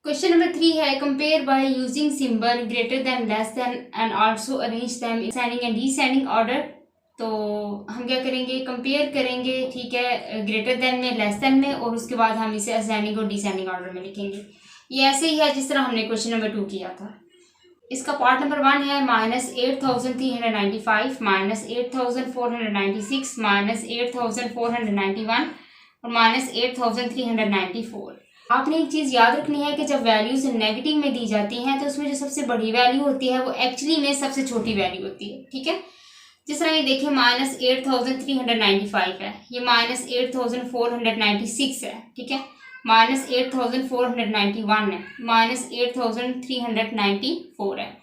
Question number 3 है compare by using symbol greater than less than and also arrange them in ascending and descending order. तो हम क्या करेंगे, compare करेंगे, ठीक है, ग्रेटर देन में, लेस देन में, और उसके बाद हम इसे असेंडिंग और डिसेंडिंग ऑर्डर में लिखेंगे। ये ऐसे ही है जिस तरह हमने क्वेश्चन नंबर 2 किया था। इसका पार्ट नंबर 1 है -8395 -8496 -8491 और -8394। आपने एक चीज़ याद रखनी है कि जब वैल्यूज नेगेटिव में दी जाती हैं तो उसमें जो सबसे बड़ी वैल्यू होती है वो एक्चुअली में सबसे छोटी वैल्यू होती है, ठीक है। जिस तरह ये देखिए -8395 है, ये -8496 है, ठीक है, -8491 है, -8394 है।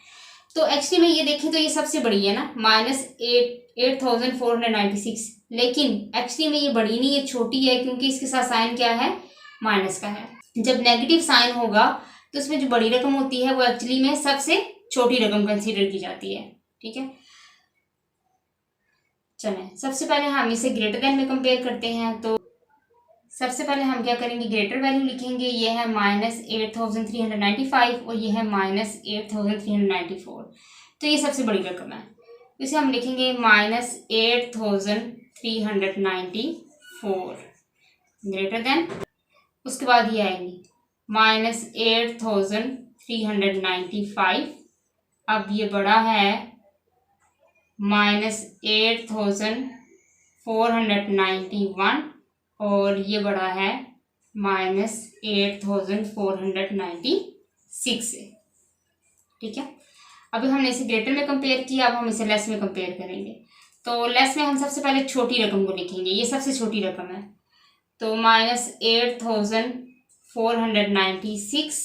तो एक्चुअली में ये देखें तो ये सबसे बड़ी है ना, -8496, लेकिन एक्चुअली में ये बड़ी नहीं, ये छोटी है, क्योंकि इसके साथ साइन क्या है, माइनस का है। जब नेगेटिव साइन होगा तो उसमें जो बड़ी रकम होती है वो एक्चुअली में सबसे छोटी रकम कंसीडर की जाती है, ठीक है। चलें, सबसे पहले हम इसे ग्रेटर देन में कंपेयर करते हैं। तो सबसे पहले हम क्या करेंगे, ग्रेटर वैल्यू लिखेंगे। ये है -8395 और ये है -8394। तो ये सबसे बड़ी रकम है, इसे हम लिखेंगे -8394 ग्रेटर देन। उसके बाद ये आएंगी -8395। अब ये बड़ा है -8491 और ये बड़ा है -8496, ठीक है। अभी हमने इसे ग्रेटर में कंपेयर किया, अब हम इसे लेस में कंपेयर करेंगे। तो लेस में हम सबसे पहले छोटी रकम को लिखेंगे, ये सबसे छोटी रकम है। तो -8496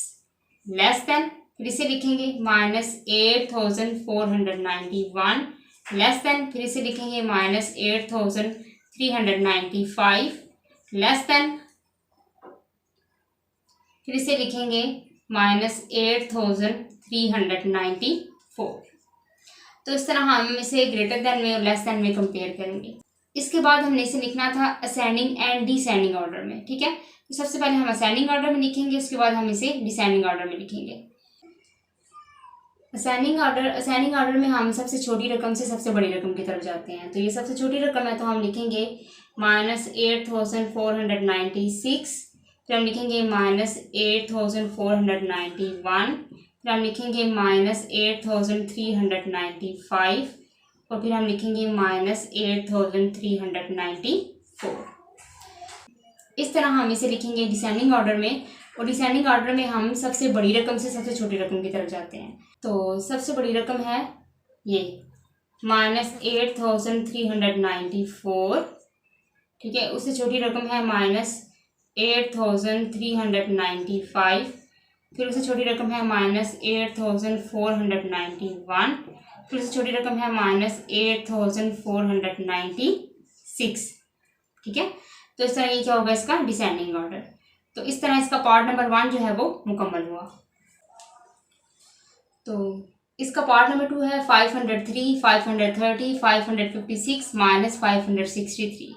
लेस देन, फिर इसे लिखेंगे -8491 लेस देन, फिर इसे लिखेंगे -8395 लेस देन, फिर इसे लिखेंगे -8394। तो इस तरह हम इसे ग्रेटर देन में और लेस देन में कंपेयर करेंगे। इसके बाद हमने इसे लिखना था असेंडिंग एंड डिसेंडिंग ऑर्डर में, ठीक है। तो सबसे पहले हम असेंडिंग ऑर्डर में लिखेंगे, उसके बाद हम इसे डिसेंडिंग ऑर्डर में लिखेंगे। असेंडिंग ऑर्डर में हम सबसे छोटी रकम से सबसे बड़ी रकम की तरफ जाते हैं। तो ये सबसे छोटी रकम है, तो हम लिखेंगे -8496, फिर हम लिखेंगे -8491, फिर हम लिखेंगे -8395 और फिर हम लिखेंगे -8394। इस तरह हम इसे लिखेंगे डिसेंडिंग ऑर्डर में, और डिसेंडिंग ऑर्डर में हम सबसे बड़ी रकम से सबसे छोटी रकम की तरफ जाते हैं। तो सबसे बड़ी रकम है ये -8394, ठीक है। उससे छोटी रकम है -8395, फिर उससे छोटी रकम है -8491, फिर उससे छोटी रकम है -8496, ठीक है। तो इस तरह ये क्या होगा, इसका डिसेंडिंग ऑर्डर। तो इस तरह इसका पार्ट नंबर 1 जो है वो मुकम्मल हुआ। तो इसका पार्ट नंबर 2 है 503, 530, 556 -563।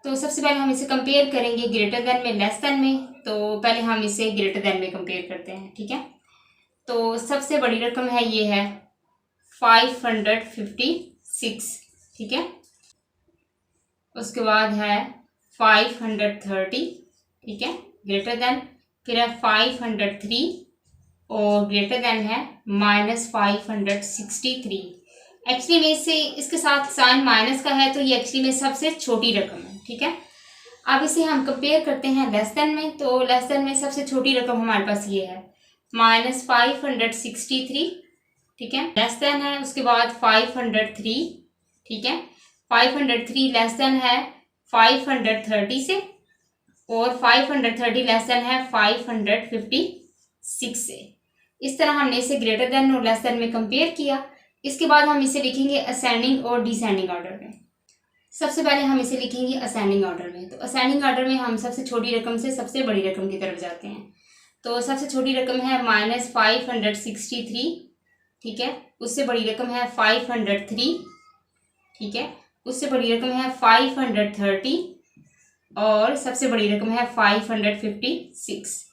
तो सबसे पहले हम इसे कंपेयर करेंगे ग्रेटर देन में, लेस देन में। तो पहले हम इसे ग्रेटर देन में कंपेयर करते हैं, ठीक है। तो सबसे बड़ी रकम है, ये है 556, ठीक है। उसके बाद है 530, ठीक है, ग्रेटर देन। फिर है 503 और ग्रेटर देन है -563। एक्चुअली में इससे इसके साथ साइन माइनस का है, तो ये एक्चुअली में सबसे छोटी रकम है, ठीक है। अब इसे हम कंपेयर करते हैं लेस देन में। तो लेस देन में सबसे छोटी रकम हमारे पास ये है -563, ठीक है, लेस देन है। उसके बाद 503, ठीक है, 503 लेस देन है 530 से, और 530 लेस देन है 556 से। इस तरह हमने इसे ग्रेटर देन और लेस देन में कंपेयर किया। इसके बाद हम इसे लिखेंगे असेंडिंग और डिसेंडिंग ऑर्डर में। सबसे पहले हम इसे लिखेंगे असेंडिंग ऑर्डर में। तो असेंडिंग ऑर्डर में हम सबसे छोटी रकम से सबसे बड़ी रकम की तरफ जाते हैं। तो सबसे छोटी रकम है -563, ठीक है। उससे बड़ी रकम है 503, ठीक है। उससे बड़ी रकम है 530 और सबसे बड़ी रकम है 556।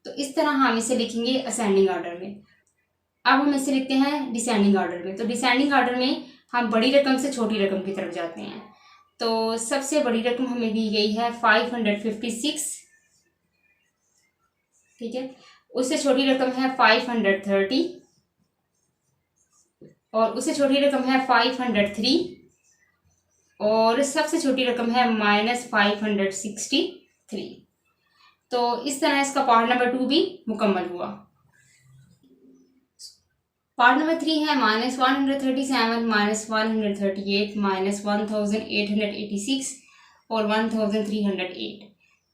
तो इस तरह हम इसे लिखेंगे असेंडिंग ऑर्डर में। अब हम इसे लिखते हैं डिसेंडिंग ऑर्डर में। तो डिसेंडिंग ऑर्डर में हम बड़ी रकम से छोटी रकम की तरफ जाते हैं। तो सबसे बड़ी रकम हमें दी गई है 556, ठीक है। उससे छोटी रकम है 530 और उससे छोटी रकम है 503 और सबसे छोटी रकम है -563। तो इस तरह इसका पार्ट नंबर 2 भी मुकम्मल हुआ। पार्ट नंबर 3 है -137, -138, -1886 और 1308।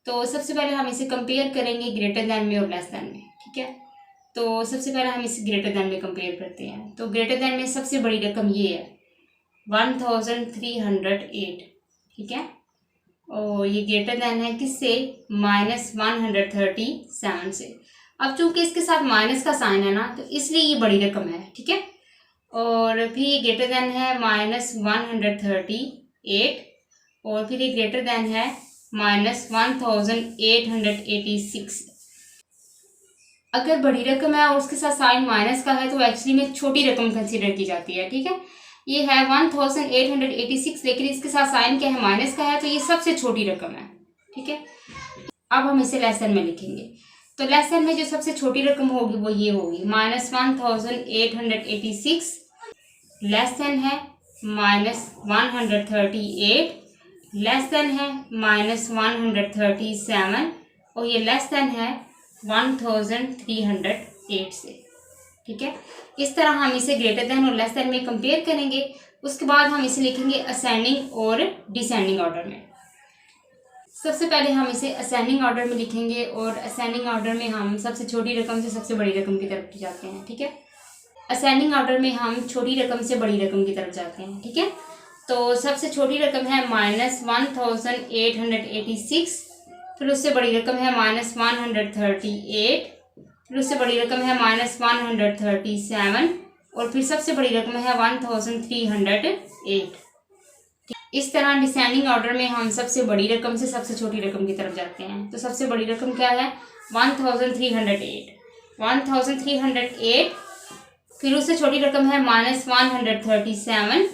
तो सबसे पहले हम इसे कंपेयर करेंगे ग्रेटर दैन में और लेस दैन में, ठीक है। तो सबसे पहले हम इसे ग्रेटर दैन में कंपेयर करते हैं। तो ग्रेटर दैन में सबसे बड़ी रकम ये है 1308, ठीक है। और ये ग्रेटर दैन है किससे? -137 से। अब चूंकि इसके साथ माइनस का साइन है ना, तो इसलिए ये बड़ी रकम है, ठीक है। और फिर ये ग्रेटर दैन है -138 और फिर ये ग्रेटर दैन है -1886। अगर बड़ी रकम है और उसके साथ साइन माइनस का है तो एक्चुअली में छोटी रकम कंसीडर की जाती है, ठीक है। ये है 1886, लेकिन इसके साथ साइन क्या है? माइनस का है, तो ये सबसे छोटी रकम है, ठीक है। अब हम इसे लेस दैन में लिखेंगे। तो लेस दैन में जो सबसे छोटी रकम होगी वो ये होगी -1886, लेस दैन है -138, लेस दैन है -137 और ये लेस दैन है 1308 से, ठीक है। इस तरह हम इसे ग्रेटर दैन और लेस दैन में कंपेयर करेंगे। उसके बाद हम इसे लिखेंगे असेंडिंग और डिसेंडिंग ऑर्डर में। सबसे पहले हम इसे असेंडिंग ऑर्डर में लिखेंगे और असेंडिंग ऑर्डर में हम सबसे छोटी रकम से सबसे बड़ी रकम की तरफ जाते हैं, ठीक है। असेंडिंग ऑर्डर में हम छोटी रकम से बड़ी रकम की तरफ जाते हैं, ठीक है। तो सबसे छोटी रकम है -1886, फिर उससे बड़ी रकम है -138, फिर उससे बड़ी रकम है -137 और फिर सबसे बड़ी रकम है 1308। इस तरह डिसेंडिंग ऑर्डर में हम सबसे बड़ी रकम से सबसे छोटी रकम की तरफ जाते हैं। तो सबसे बड़ी रकम क्या है? 1308, फिर उससे छोटी रकम है -137,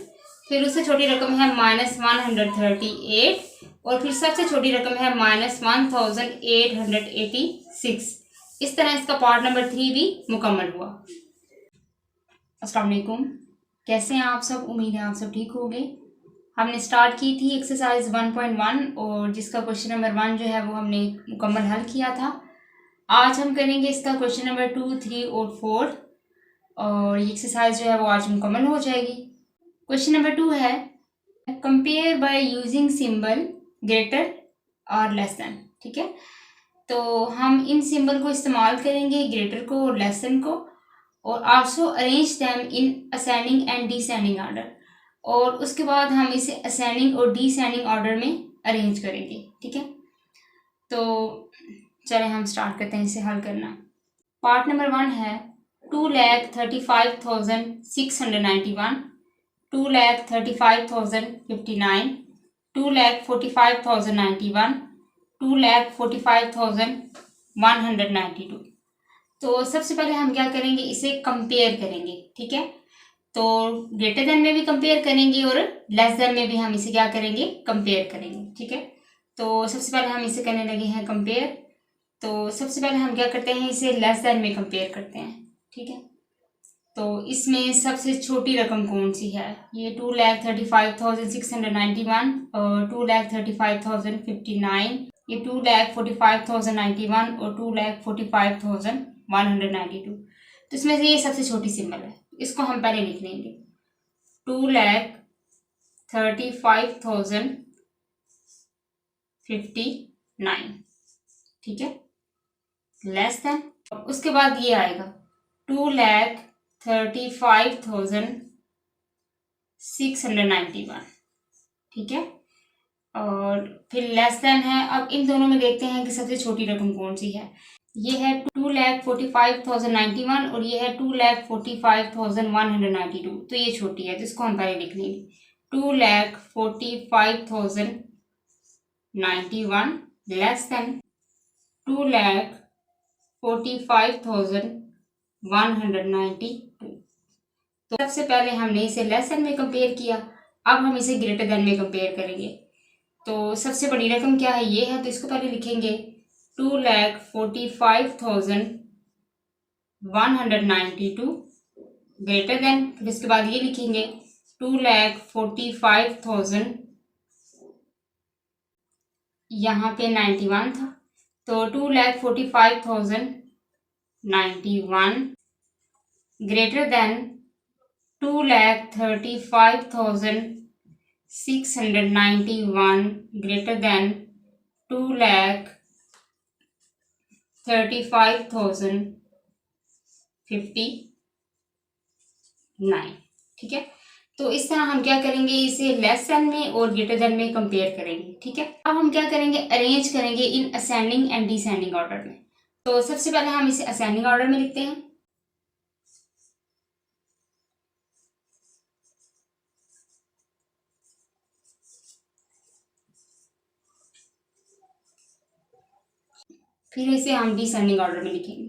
फिर उससे छोटी रकम है -138 और फिर सबसे छोटी रकम है -1886। इस तरह इसका पार्ट नंबर 3 भी मुकम्मल हुआ। अस्सलाम वालेकुम, कैसे हैं आप सब? उम्मीद है आप सब ठीक होंगे। हमने स्टार्ट की थी एक्सरसाइज 1.1 और जिसका क्वेश्चन नंबर 1 जो है वो हमने मुकम्मल हल किया था। आज हम करेंगे इसका क्वेश्चन नंबर 2, 3 और 4 और ये एक्सरसाइज जो है वो आज मुकम्मल हो जाएगी। क्वेश्चन नंबर 2 है compare by using symbol greater और लेस दैन, ठीक है। तो हम इन सिंबल को इस्तेमाल करेंगे, ग्रेटर को और लेस दैन को, और also arrange them in ascending and descending order. और उसके बाद हम इसे असेंडिंग और डिसेंडिंग ऑर्डर में अरेंज करेंगे, ठीक है। तो चलें हम स्टार्ट करते हैं इसे हल करना। पार्ट नंबर 1 है 2,35,691, 2,35,059, 2,45,091, 2,45,192। तो सबसे पहले हम क्या करेंगे? इसे कंपेयर करेंगे, ठीक है। तो ग्रेटर देन में भी कंपेयर करेंगे और लेस देन में भी हम इसे क्या करेंगे? कंपेयर करेंगे, ठीक है। तो सबसे पहले हम इसे करने लगे हैं कंपेयर। तो सबसे पहले हम क्या करते हैं? इसे लेस देन में कंपेयर करते हैं, ठीक है। तो इसमें सबसे छोटी रकम कौन सी है? ये 2,35,691 और 2,35,059, ये 2,45,091 और 2,45,192। तो इसमें से ये सबसे छोटी सिंबल है, इसको हम पहले लिख लेंगे 2,35,059, ठीक है, लेस देन। उसके बाद ये आएगा 2,35,691, ठीक है, और फिर लेस देन है। अब इन दोनों में देखते हैं कि सबसे छोटी रकम कौन सी है। ये है 2,45,091 और ये है 2,45,192। तो ये छोटी है, तो इसको हम पहले लिख लेंगे 2,45,091 लेस देन 2,45,192। 45,192। तो सबसे पहले हमने इसे लेस देन में कंपेयर किया, अब हम इसे ग्रेटर देन में कंपेयर करेंगे। तो सबसे बड़ी रकम क्या है, ये है, तो इसको पहले लिखेंगे 2,45,192 ग्रेटर देन, फिर इसके बाद ये लिखेंगे 2,45,000, यहाँ पे 91 था, तो 2,45,091 ग्रेटर देन 2,35,691 ग्रेटर देन 2,35,059। ठीक है, तो इस तरह हम क्या करेंगे, इसे लेस देन में और ग्रेटर देन में कंपेयर करेंगे। ठीक है, अब हम क्या करेंगे, अरेंज करेंगे in ascending and descending order में। तो सबसे पहले हम इसे असेंडिंग ऑर्डर में लिखते हैं। फिर इसे हम डिसेंडिंग ऑर्डर में लिखेंगे।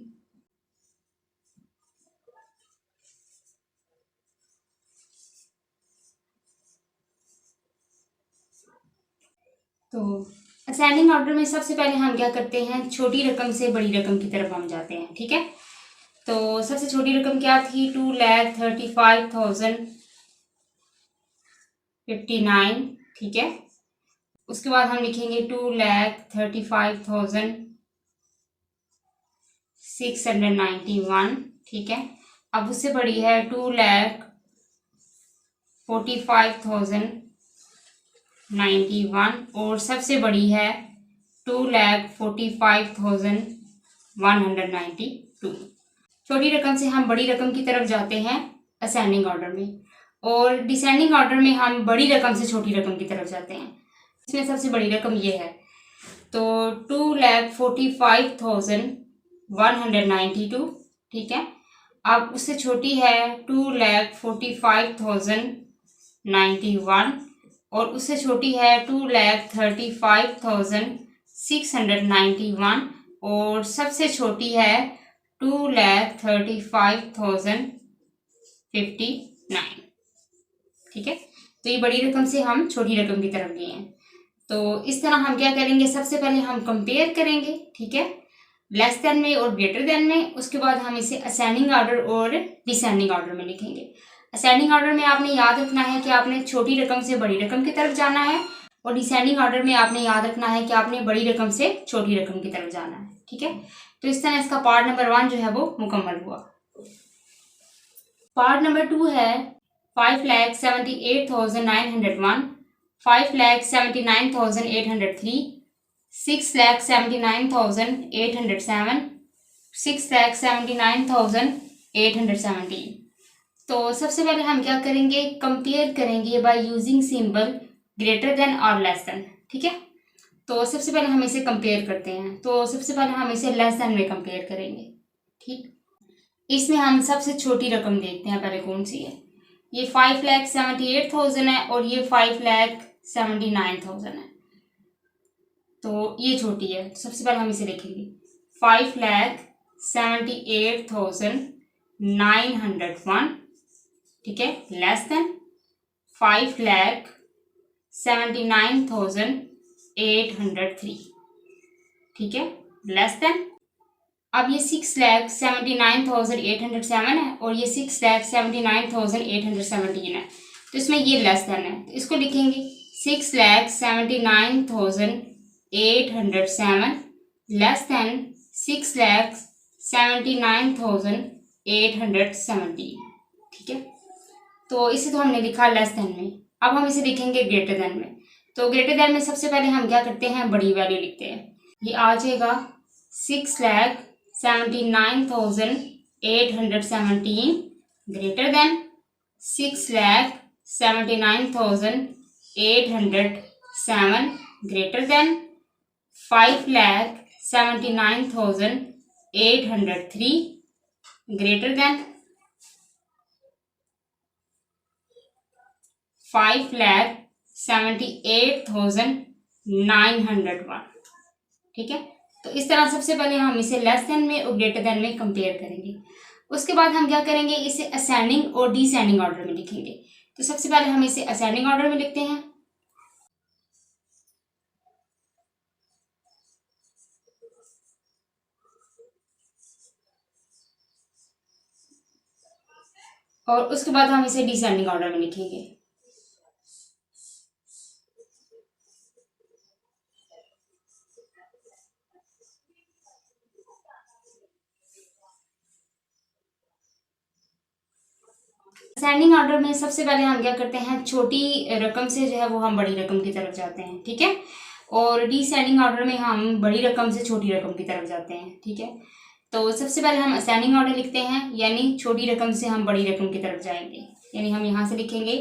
तो असेंडिंग ऑर्डर में सबसे पहले हम क्या करते हैं, छोटी रकम से बड़ी रकम की तरफ हम जाते हैं। ठीक है, तो सबसे छोटी रकम क्या थी, 2,35,059। ठीक है, उसके बाद हम लिखेंगे 2,35,691। ठीक है, अब उससे बड़ी है 2,45,091 और सबसे बड़ी है 2,45,192। छोटी रकम से हम बड़ी रकम की तरफ जाते हैं असेंडिंग ऑर्डर में, और डिसेंडिंग ऑर्डर में हम बड़ी रकम से छोटी रकम की तरफ जाते हैं। इसमें सबसे बड़ी रकम ये है, तो 2,45,192। ठीक है, अब उससे छोटी है 2,45,091 और उससे छोटी है 2,35,691 और सबसे छोटी है 2,35,059। ठीक है, तो ये बड़ी रकम से हम छोटी रकम की तरफ गए हैं। तो इस तरह हम क्या करेंगे, सबसे पहले हम कंपेयर करेंगे। ठीक है, लेस देन में और ग्रेटर देन में, उसके बाद हम इसे असेंडिंग ऑर्डर और डिसेंडिंग ऑर्डर में लिखेंगे। असेंडिंग ऑर्डर में आपने याद रखना है कि आपने छोटी रकम से बड़ी रकम की तरफ जाना है, और डिसेंडिंग ऑर्डर में आपने याद रखना है कि आपने बड़ी रकम से छोटी रकम की तरफ जाना है। ठीक है, तो इस तरह इसका पार्ट नंबर 1 जो है वो मुकम्मल हुआ। पार्ट नंबर 2 है 5,78,901, 5,79,803, 6,79,807, 6,79,817। तो सबसे पहले हम क्या करेंगे, कंपेयर करेंगे by using symbol greater than और लेस देन। ठीक है, तो सबसे पहले हम इसे कंपेयर करते हैं। तो सबसे पहले हम इसे लेस देन में कंपेयर करेंगे। ठीक, इसमें हम सबसे छोटी रकम देखते हैं, पहले कौन सी है। ये 5,78,000 है और ये 5,79,000 है, तो ये छोटी है। सबसे पहले हम इसे लिखेंगे 5,78,901। ठीक है, लेस देन 5,79,803। ठीक है, लेस देन, अब ये 6,79,807 है और ये 6,79,817 है, तो इसमें ये लेस देन है, तो इसको लिखेंगे 6,79,807 लेस देन 6,79,817। ठीक है, तो इसे तो हमने लिखा लेस देन में। अब हम इसे लिखेंगे ग्रेटर देन में। तो ग्रेटर देन में सबसे पहले हम क्या करते हैं, बड़ी वैल्यू लिखते हैं। ये आ जाएगा 6,79,817 greater than 6,79,807 greater than 5,79,803 greater than 5,78,901। ठीक है, तो तो इस तरह सबसे पहले हम इसे लेस देन में और ग्रेटर देन में कंपेयर करेंगे। उसके बाद हम क्या करेंगे, इसे असेंडिंग और डिसेंडिंग ऑर्डर में लिखेंगे। तो सबसे पहले हम इसे असेंडिंग ऑर्डर में लिखते हैं। और उसके बाद हम इसे डिसेंडिंग ऑर्डर में लिखेंगे। असेंडिंग ऑर्डर में सबसे पहले हम क्या करते हैं, छोटी रकम से जो है वो हम बड़ी रकम की तरफ जाते हैं, ठीक है। और डिसेंडिंग ऑर्डर में हम बड़ी रकम से छोटी रकम की तरफ जाते हैं, ठीक है। तो सबसे पहले हम असेंडिंग ऑर्डर लिखते हैं, यानी छोटी रकम से हम बड़ी रकम की तरफ जाएंगे। यानी हम यहाँ से लिखेंगे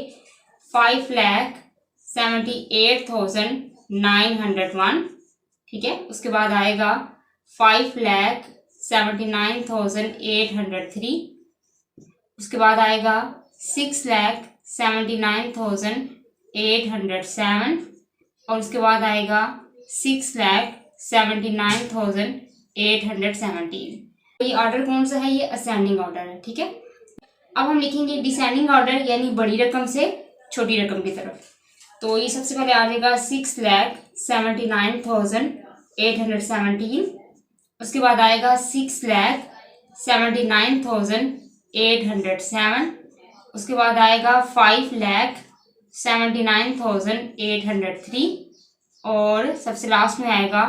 5,78,901, ठीक है। उसके बाद आएगा 5,79,803। उसके बाद आएगा 6,79,807। और उसके बाद आएगा 6,79,817। ये ऑर्डर कौन सा है, ये असेंडिंग ऑर्डर है, ठीक है। अब हम लिखेंगे डिसेंडिंग ऑर्डर, यानी बड़ी रकम से छोटी रकम की तरफ। तो ये सबसे पहले आ जाएगा 6,79,817। उसके बाद आएगा 6,79,807। उसके बाद आएगा 5,79,803। और सबसे लास्ट में आएगा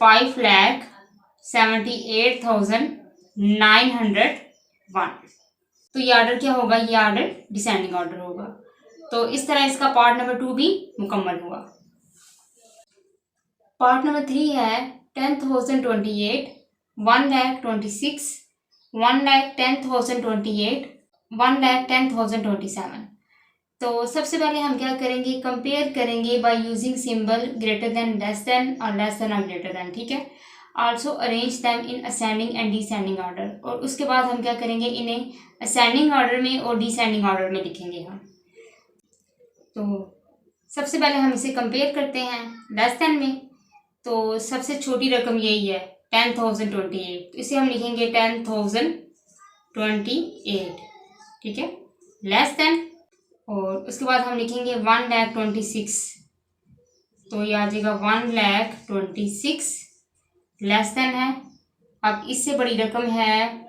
5,78,901। तो ये ऑर्डर क्या होगा, ये ऑर्डर डिसेंडिंग ऑर्डर होगा। तो इस तरह इसका पार्ट नंबर 2 भी मुकम्मल हुआ। पार्ट नंबर 3 है 10,028, 1,26,000, 1,10,028, 1,10,027। तो सबसे पहले हम क्या करेंगे, कंपेयर करेंगे by using symbol greater than, less than और लेस देन और ग्रेटर देन, ठीक है। Also arrange them in ascending and descending order. और उसके बाद हम क्या करेंगे, इन्हें असेंडिंग ऑर्डर में और डिसेंडिंग ऑर्डर में लिखेंगे हम। तो सबसे पहले हम इसे कंपेयर करते हैं लेस देन में। तो सबसे छोटी रकम यही है 10,028, तो इसे हम लिखेंगे 10,028, ठीक है, लेस देन। और उसके बाद हम लिखेंगे 1,26,000, तो ये आ जाएगा 1,26,000, लेस देन है। अब इससे बड़ी रकम है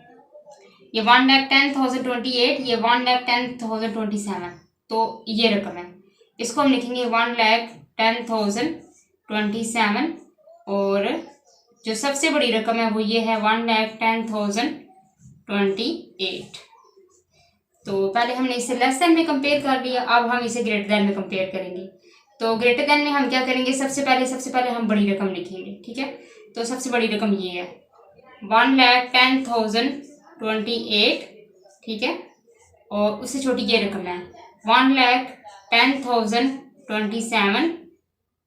ये 1,10,028, ये 1,10,027, तो ये रकम है, इसको हम लिखेंगे 1,10,027। और जो सबसे बड़ी रकम है वो ये है 1,10,028। तो पहले हमने इसे लेस देन में कंपेयर कर लिया, अब हम इसे ग्रेटर देन में कंपेयर करेंगे। तो ग्रेटर देन में हम क्या करेंगे, सबसे पहले हम बड़ी रकम लिखेंगे, ठीक है। तो सबसे बड़ी रकम ये है 1,10,028, ठीक है। और उससे छोटी ये रकम है 1,10,027,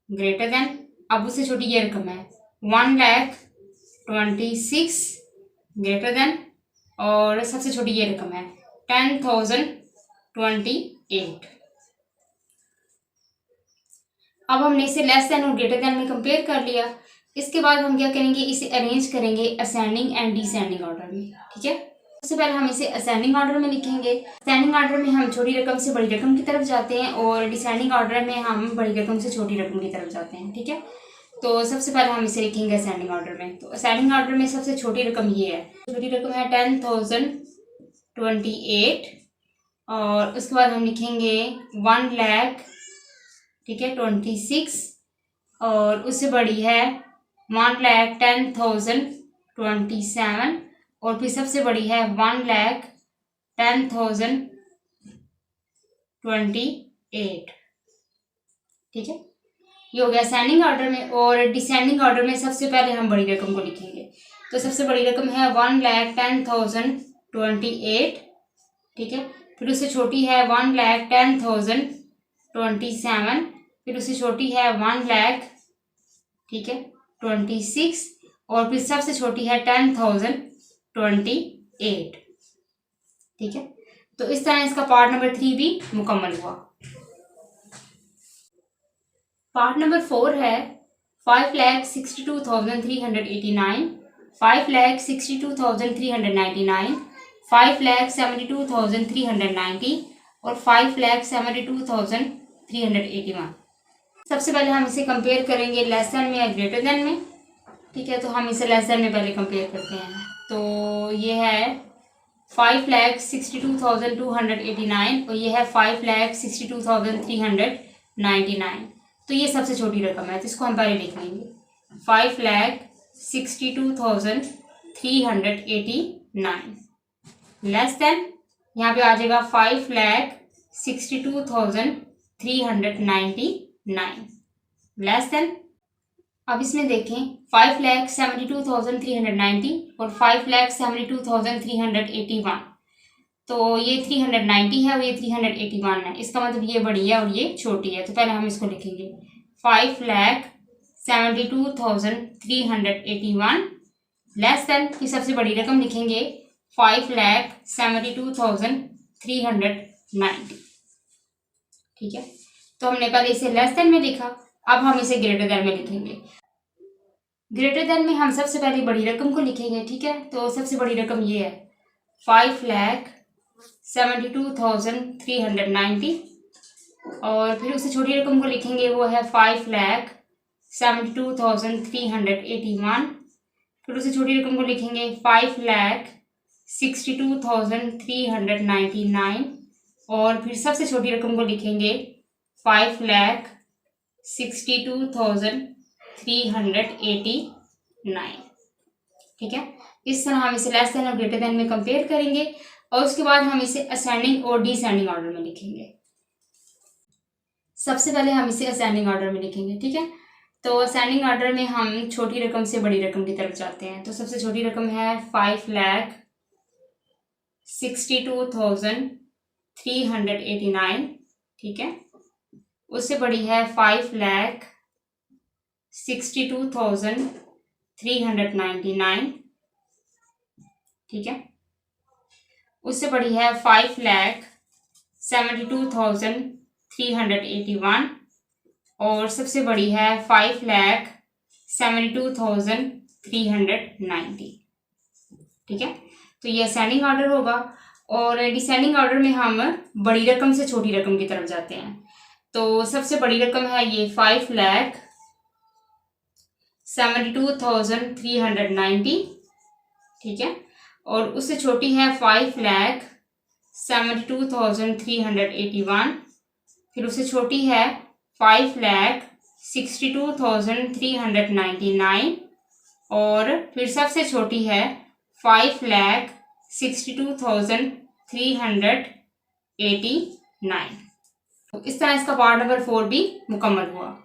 ग्रेटर देन। अब उससे छोटी ये रकम है 1,26,000, ग्रेटर देन। और सबसे छोटी ये रकम है 10,028। अब हमने इसे लेस देन और ग्रेटर देन में कंपेयर कर लिया। इसके बाद हम क्या करेंगे, इसे अरेंज करेंगे असेंडिंग एंड डिसेंडिंग ऑर्डर में, ठीक है। सबसे पहले हम इसे असेंडिंग ऑर्डर में लिखेंगे। असेंडिंग ऑर्डर में हम छोटी रकम से बड़ी रकम की तरफ जाते हैं और डिसेंडिंग ऑर्डर में हम बड़ी रकम से छोटी रकम की तरफ जाते हैं, ठीक है। तो सबसे पहले हम इसे लिखेंगे असेंडिंग ऑर्डर में। तो असेंडिंग ऑर्डर में सबसे छोटी रकम ये है, छोटी रकम है 10,028। और उसके बाद हम लिखेंगे 1 लाख, ठीक है, 26। और उससे बड़ी है 1,10,027। और फिर सबसे बड़ी है 1,10,028, ठीक है। ये हो गया असेंडिंग ऑर्डर में। और डिसेंडिंग ऑर्डर में सबसे पहले हम बड़ी रकम को लिखेंगे। तो सबसे बड़ी रकम है 1,10,028, ठीक है। फिर उससे छोटी है 1,10,027। फिर उससे छोटी है 1 लाख, ठीक है, 26। और फिर सबसे छोटी है 10,028, ठीक है। तो इस तरह इसका पार्ट नंबर 3 भी मुकम्मल हुआ। पार्ट नंबर 4 है 5,62,389, 5,62,399, 5,72,390 और 5,72,381। सबसे पहले हम इसे कंपेयर करेंगे लेस देन में या ग्रेटर देन में। ठीक है, तो हम इसे लेस देन में पहले कंपेयर करते हैं। तो ये है 5,62,289 और ये है 5,62,399। तो ये सबसे छोटी रकम है, तो इसको हम पहले लिख लेंगे 5,62,389 लेस देन, यहाँ पे आ जाएगा 5,62,399 लेस देन। अब इसमें देखें 5,72,390 और 5,72,381। तो ये 390 है और ये 381 है, इसका मतलब ये बड़ी है और ये छोटी है। तो पहले हम इसको लिखेंगे 5,72,381 लेस देन, फिर सबसे बड़ी रकम लिखेंगे 5,72,390। ठीक है, तो हमने पहले इसे लेस देन में लिखा, अब हम इसे ग्रेटर देन में लिखेंगे। ग्रेटर देन में हम सबसे पहले बड़ी रकम को लिखेंगे। ठीक है, तो सबसे बड़ी रकम ये है 5,72,390 और फिर उससे छोटी रकम को लिखेंगे, वो है 5,72,381। फिर उससे छोटी रकम को लिखेंगे 5,62,399 और फिर सबसे छोटी रकम को लिखेंगे 5,62,389। ठीक है, इस तरह हम इसे लेस देन और ग्रेटर देन में कंपेयर करेंगे और उसके बाद हम इसे असेंडिंग और डिसेंडिंग ऑर्डर में लिखेंगे। सबसे पहले हम इसे असेंडिंग ऑर्डर में लिखेंगे। ठीक है, तो असेंडिंग ऑर्डर में हम छोटी रकम से बड़ी रकम की तरफ जाते हैं। तो सबसे छोटी रकम है 5,62,389। ठीक है, उससे बड़ी है 5,62,399। ठीक है, उससे बड़ी है 5,72,381 और सबसे बड़ी है 5,72,390। ठीक है, तो ये असेंडिंग ऑर्डर होगा। और डिसेंडिंग ऑर्डर में हम बड़ी रकम से छोटी रकम की तरफ जाते हैं। तो सबसे बड़ी रकम है ये 5,72,390। ठीक है, और उससे छोटी है 5,72,381। फिर उससे छोटी है 5,62,399 और फिर सबसे छोटी है 5,62,389। तो इस तरह इसका पार्ट नंबर 4 भी मुकम्मल हुआ।